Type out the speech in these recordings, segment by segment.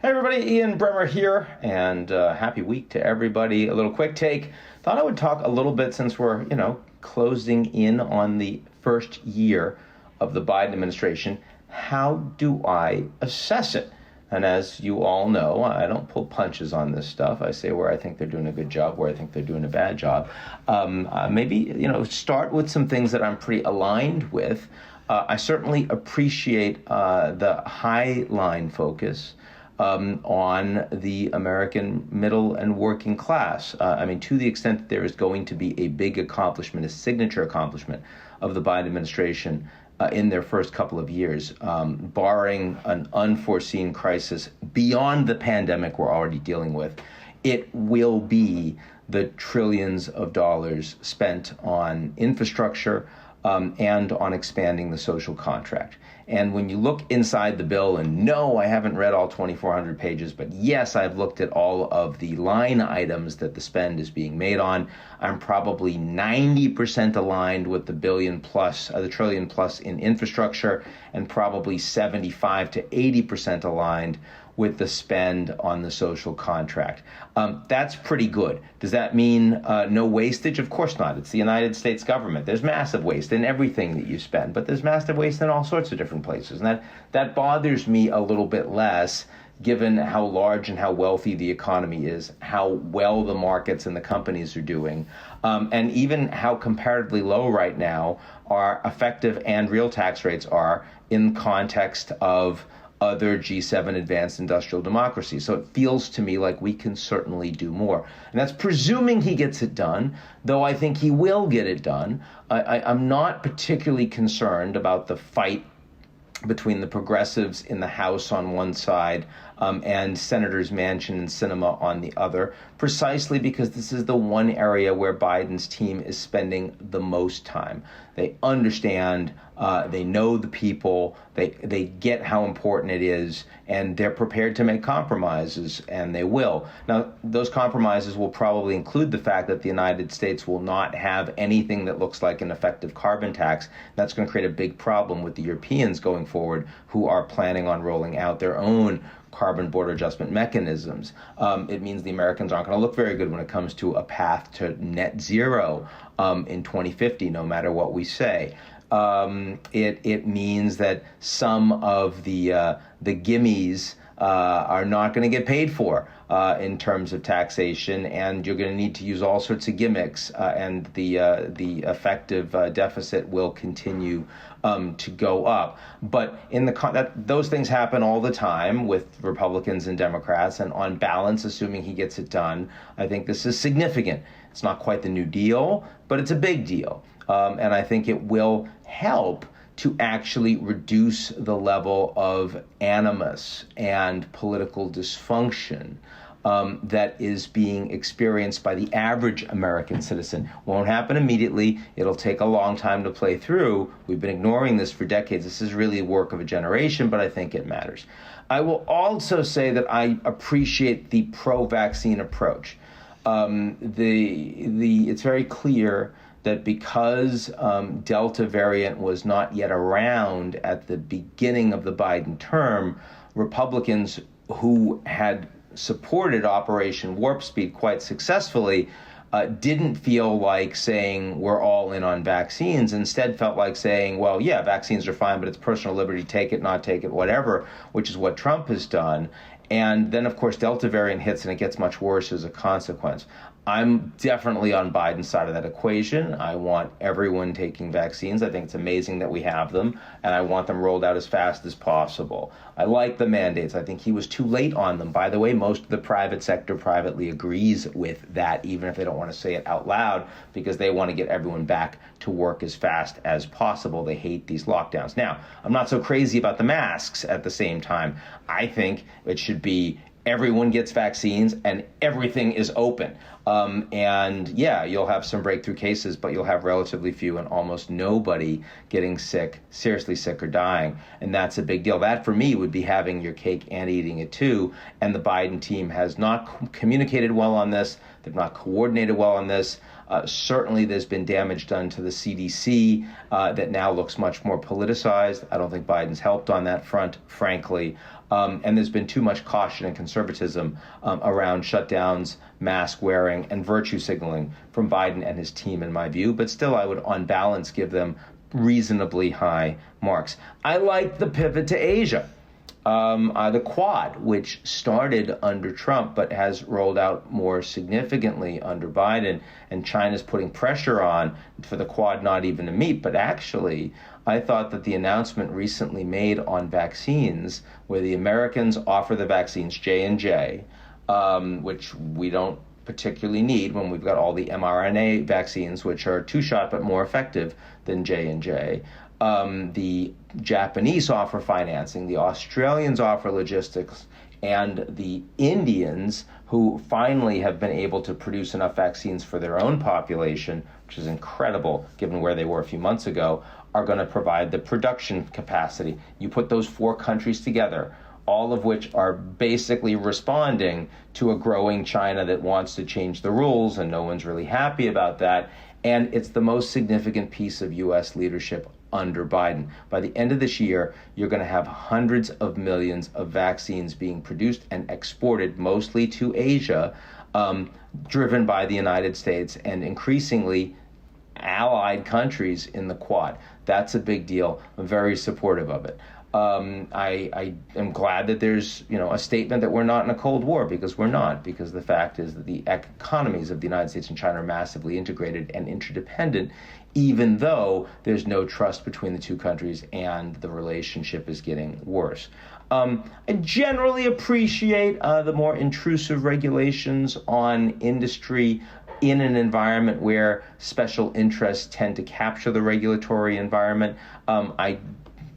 Hey everybody, Ian Bremmer here, and happy week to everybody. A little quick take. Thought I would talk a little bit since we're, closing in on the first year of the Biden administration. How do I assess it? And as you all know, I don't pull punches on this stuff. I say where I think they're doing a good job, where I think they're doing a bad job. Maybe start with some things that I'm pretty aligned with. I certainly appreciate the high line focus on the American middle and working class. To the extent that there is going to be a big accomplishment, a signature accomplishment of the Biden administration in their first couple of years, barring an unforeseen crisis beyond the pandemic we're already dealing with, it will be the trillions of dollars spent on infrastructure and on expanding the social contract. And when you look inside the bill, and no, I haven't read all 2,400 pages, but yes, I've looked at all of the line items that the spend is being made on. I'm probably 90% aligned with the the trillion plus in infrastructure, and probably 75 to 80% aligned with the spend on the social contract. That's pretty good. Does that mean no wastage? Of course not. It's the United States government. There's massive waste in everything that you spend, but there's massive waste in all sorts of different places. And that bothers me a little bit less, given how large and how wealthy the economy is, how well the markets and the companies are doing, and even how comparatively low right now our effective and real tax rates are in context of other G7 advanced industrial democracies. So it feels to me like we can certainly do more. And that's presuming he gets it done, though I think he will get it done. I'm not particularly concerned about the fight between the progressives in the House on one side and Senators Manchin and Sinema on the other, precisely because this is the one area where Biden's team is spending the most time. They understand, they know the people, they get how important it is, and they're prepared to make compromises, and they will. Now, those compromises will probably include the fact that the United States will not have anything that looks like an effective carbon tax. That's going to create a big problem with the Europeans going forward, who are planning on rolling out their own carbon border adjustment mechanisms. It means the Americans aren't going to look very good when it comes to a path to net zero in 2050, no matter what we say. It means that some of the gimmies are not going to get paid for in terms of taxation, and you're going to need to use all sorts of gimmicks, and the effective deficit will continue to go up. But those things happen all the time with Republicans and Democrats, and on balance, assuming he gets it done, I think this is significant. It's not quite the New Deal, but it's a big deal, and I think it will help to actually reduce the level of animus and political dysfunction that is being experienced by the average American citizen. Won't happen immediately. It'll take a long time to play through. We've been ignoring this for decades. This is really a work of a generation, but I think it matters. I will also say that I appreciate the pro-vaccine approach. It's very clear that because Delta variant was not yet around at the beginning of the Biden term, Republicans who had supported Operation Warp Speed quite successfully didn't feel like saying we're all in on vaccines. Instead felt like saying, well, yeah, vaccines are fine, but it's personal liberty, take it, not take it, whatever, which is what Trump has done. And then, of course, Delta variant hits and it gets much worse as a consequence. I'm definitely on Biden's side of that equation. I want everyone taking vaccines. I think it's amazing that we have them, and I want them rolled out as fast as possible. I like the mandates. I think he was too late on them. By the way, most of the private sector privately agrees with that, even if they don't want to say it out loud, because they want to get everyone back to work as fast as possible. They hate these lockdowns. Now, I'm not so crazy about the masks at the same time. I think it should be everyone gets vaccines and everything is open. And yeah, you'll have some breakthrough cases, but you'll have relatively few and almost nobody getting sick, seriously sick or dying. And that's a big deal. That for me would be having your cake and eating it too. And the Biden team has not communicated well on this. They've not coordinated well on this. Certainly there's been damage done to the CDC that now looks much more politicized. I don't think Biden's helped on that front, frankly. And there's been too much caution and conservatism around shutdowns, mask wearing, and virtue signaling from Biden and his team, in my view. But still, I would, on balance, give them reasonably high marks. I like the pivot to Asia. The Quad, which started under Trump but has rolled out more significantly under Biden, and China's putting pressure on for the Quad not even to meet. But actually, I thought that the announcement recently made on vaccines, where the Americans offer the vaccines, J&J, which we don't particularly need when we've got all the mRNA vaccines, which are two-shot but more effective than J&J. The Japanese offer financing, the Australians offer logistics, and the Indians, who finally have been able to produce enough vaccines for their own population, which is incredible given where they were a few months ago, are going to provide the production capacity. You put those four countries together, all of which are basically responding to a growing China that wants to change the rules, and no one's really happy about that. And it's the most significant piece of U.S. leadership under Biden. By the end of this year, you're going to have hundreds of millions of vaccines being produced and exported, mostly to Asia, driven by the United States and increasingly allied countries in the Quad. That's a big deal. I'm very supportive of it. I am glad that there's, a statement that we're not in a Cold War, because we're not, because the fact is that the economies of the United States and China are massively integrated and interdependent, even though there's no trust between the two countries and the relationship is getting worse. I generally appreciate the more intrusive regulations on industry in an environment where special interests tend to capture the regulatory environment. I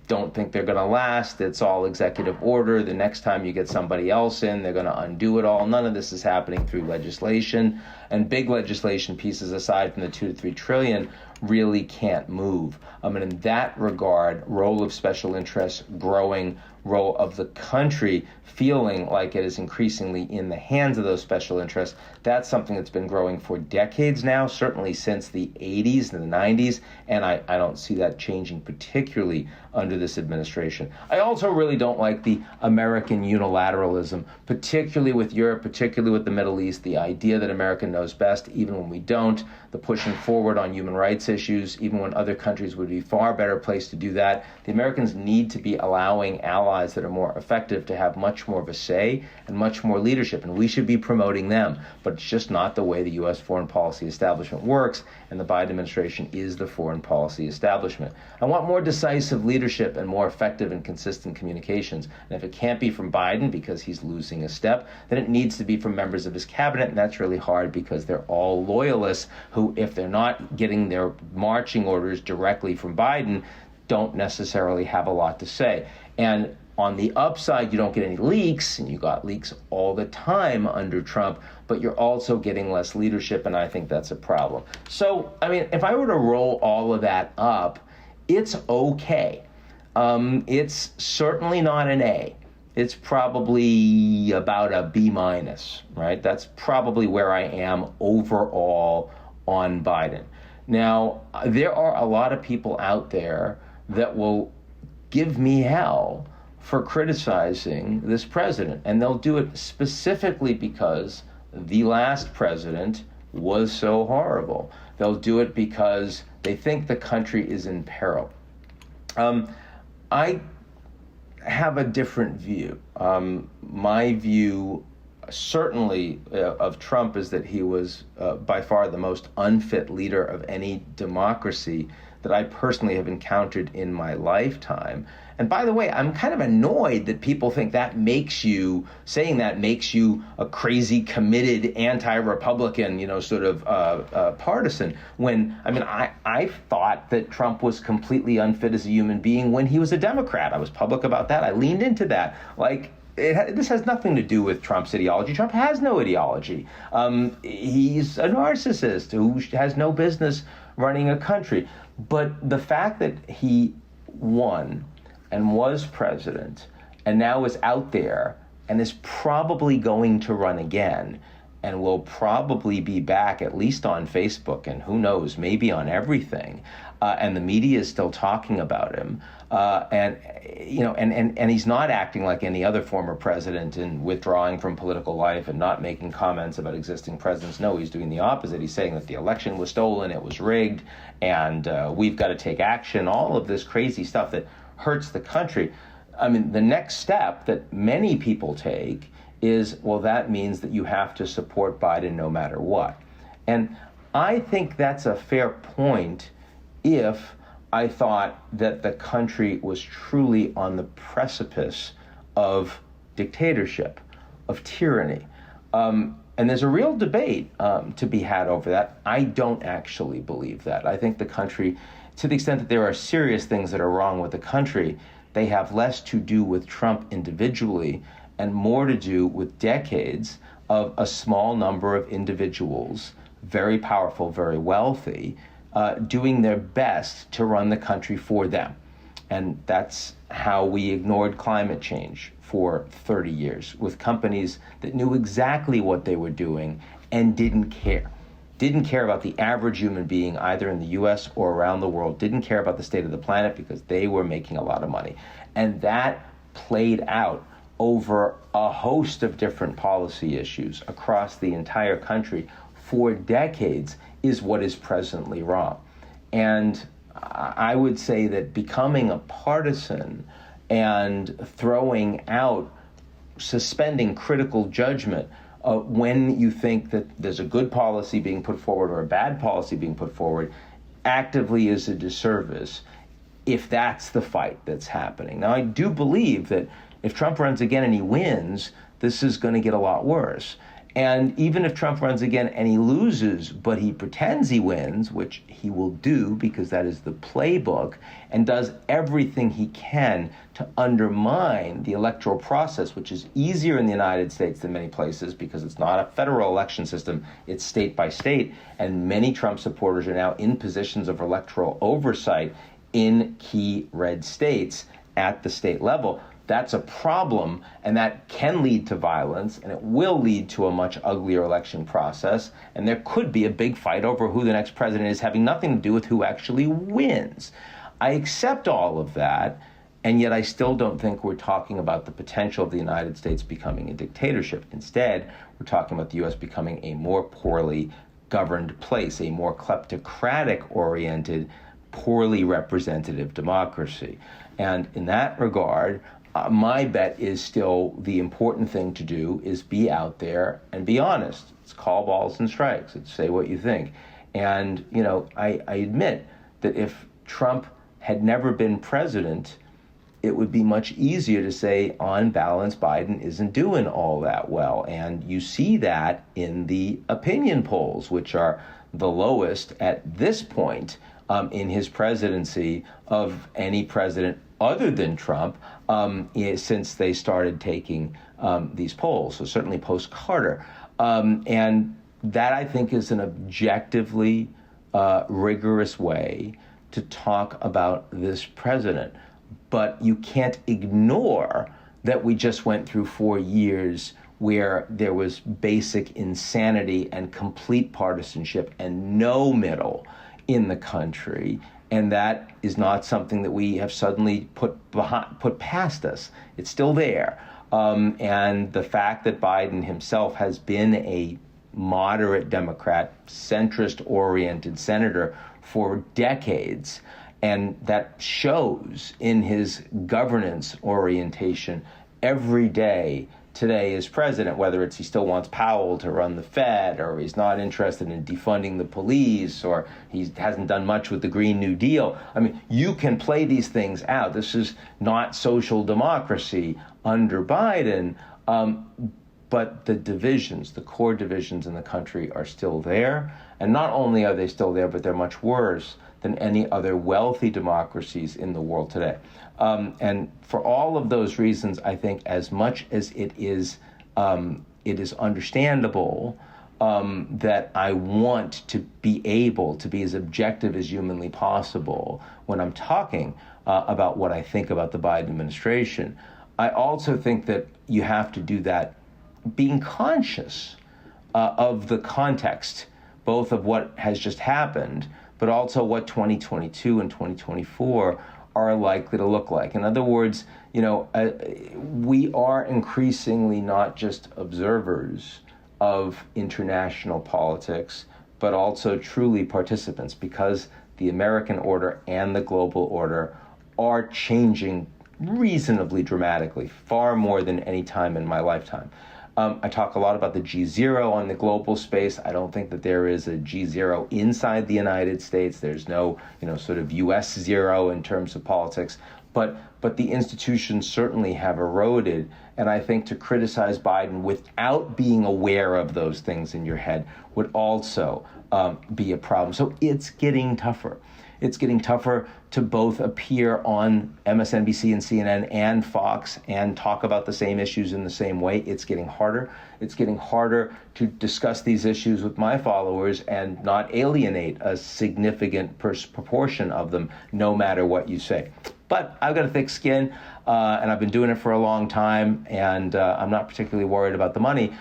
don't think they're going to last. It's all executive order. The next time you get somebody else in, they're going to undo it all. None of this is happening through legislation, and big legislation pieces, aside from the 2 to 3 trillion, really can't move. And in that regard, role of special interests growing, role of the country feeling like it is increasingly in the hands of those special interests, that's something that's been growing for decades now, certainly since the 80s and the 90s, and I don't see that changing particularly under this administration. I also really don't like the American unilateralism, particularly with Europe, particularly with the Middle East, the idea that America knows best even when we don't, the pushing forward on human rights issues, even when other countries would be far better placed to do that. The Americans need to be allowing allies that are more effective to have much more of a say and much more leadership, and we should be promoting them. But it's just not the way the U.S. foreign policy establishment works, and the Biden administration is the foreign policy establishment. I want more decisive leadership and more effective and consistent communications. And if it can't be from Biden because he's losing a step, then it needs to be from members of his cabinet, and that's really hard because they're all loyalists who, if they're not getting their marching orders directly from Biden, don't necessarily have a lot to say. And on the upside, you don't get any leaks, and you got leaks all the time under Trump, but you're also getting less leadership, and I think that's a problem. So, if I were to roll all of that up, it's okay. It's certainly not an A. It's probably about a B minus, right? That's probably where I am overall on Biden. Now, there are a lot of people out there that will give me hell for criticizing this president, and they'll do it specifically because the last president was so horrible. They'll do it because they think the country is in peril. I have a different view. My view, certainly, of Trump is that he was by far the most unfit leader of any democracy that I personally have encountered in my lifetime. And by the way, I'm kind of annoyed that people think that saying that makes you a crazy, committed, anti-Republican, partisan. When, I thought that Trump was completely unfit as a human being when he was a Democrat. I was public about that. I leaned into that. This has nothing to do with Trump's ideology. Trump has no ideology. He's a narcissist who has no business running a country. But the fact that he won and was president and now is out there and is probably going to run again and will probably be back at least on Facebook, and who knows, maybe on everything. And the media is still talking about him. And he's not acting like any other former president in withdrawing from political life and not making comments about existing presidents. No, he's doing the opposite. He's saying that the election was stolen, it was rigged, and we've got to take action. All of this crazy stuff that hurts the country. I mean, the next step that many people take is, well, that means that you have to support Biden no matter what. And I think that's a fair point if I thought that the country was truly on the precipice of dictatorship, of tyranny. And there's a real debate to be had over that. I don't actually believe that. I think the country, to the extent that there are serious things that are wrong with the country, they have less to do with Trump individually and more to do with decades of a small number of individuals, very powerful, very wealthy, doing their best to run the country for them. And that's how we ignored climate change for 30 years, with companies that knew exactly what they were doing and didn't care. Didn't care about the average human being, either in the US or around the world, didn't care about the state of the planet because they were making a lot of money. And that played out over a host of different policy issues across the entire country for decades is what is presently wrong. And I would say that becoming a partisan and throwing out, suspending critical judgment when you think that there's a good policy being put forward or a bad policy being put forward actively is a disservice if that's the fight that's happening. Now, I do believe that if Trump runs again and he wins, this is going to get a lot worse. And even if Trump runs again and he loses, but he pretends he wins, which he will do because that is the playbook, and does everything he can to undermine the electoral process, which is easier in the United States than many places because it's not a federal election system, it's state by state, and many Trump supporters are now in positions of electoral oversight in key red states at the state level. That's a problem, and that can lead to violence, and it will lead to a much uglier election process, and there could be a big fight over who the next president is, having nothing to do with who actually wins. I accept all of that, and yet I still don't think we're talking about the potential of the United States becoming a dictatorship. Instead, we're talking about the U.S. becoming a more poorly governed place, a more kleptocratic-oriented, poorly representative democracy. And in that regard, my bet is still the important thing to do is be out there and be honest. It's call balls and strikes. It's say what you think. And, I admit that if Trump had never been president, it would be much easier to say, on balance, Biden isn't doing all that well. And you see that in the opinion polls, which are the lowest at this point in his presidency of any president other than Trump since they started taking these polls, so certainly post-Carter. And that, I think, is an objectively rigorous way to talk about this president. But you can't ignore that we just went through 4 years where there was basic insanity and complete partisanship and no middle in the country. And that is not something that we have suddenly put past us. It's still there. And the fact that Biden himself has been a moderate Democrat, centrist-oriented senator for decades, and that shows in his governance orientation every day today as president, whether it's he still wants Powell to run the Fed, or he's not interested in defunding the police, or he hasn't done much with the Green New Deal. I mean, you can play these things out. This is not social democracy under Biden, but the divisions, the core divisions in the country are still there. And not only are they still there, but they're much worse than any other wealthy democracies in the world today. And for all of those reasons, I think as much as it is understandable that I want to be able to be as objective as humanly possible when I'm talking about what I think about the Biden administration, I also think that you have to do that being conscious of the context, both of what has just happened, but also what 2022 and 2024 are likely to look like. In other words, we are increasingly not just observers of international politics, but also truly participants, because the American order and the global order are changing reasonably dramatically, far more than any time in my lifetime. I talk a lot about the GZERO on the global space. I don't think that there is a GZERO inside the United States. There's no, sort of US zero in terms of politics. But the institutions certainly have eroded. And I think to criticize Biden without being aware of those things in your head would also be a problem. So it's getting tougher. It's getting tougher to both appear on MSNBC and CNN and Fox and talk about the same issues in the same way. It's getting harder. It's getting harder to discuss these issues with my followers and not alienate a significant proportion of them, no matter what you say. But I've got a thick skin, and I've been doing it for a long time, and I'm not particularly worried about the money,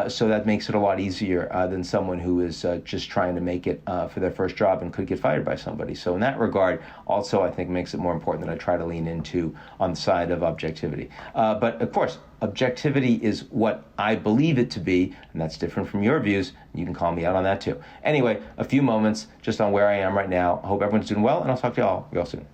so that makes it a lot easier than someone who is just trying to make it for their first job and could get fired by somebody. So in that regard, also I think makes it more important that I try to lean into on the side of objectivity. But of course, objectivity is what I believe it to be, and that's different from your views. You can call me out on that too. Anyway, a few moments just on where I am right now. I hope everyone's doing well, and I'll talk to you all real soon.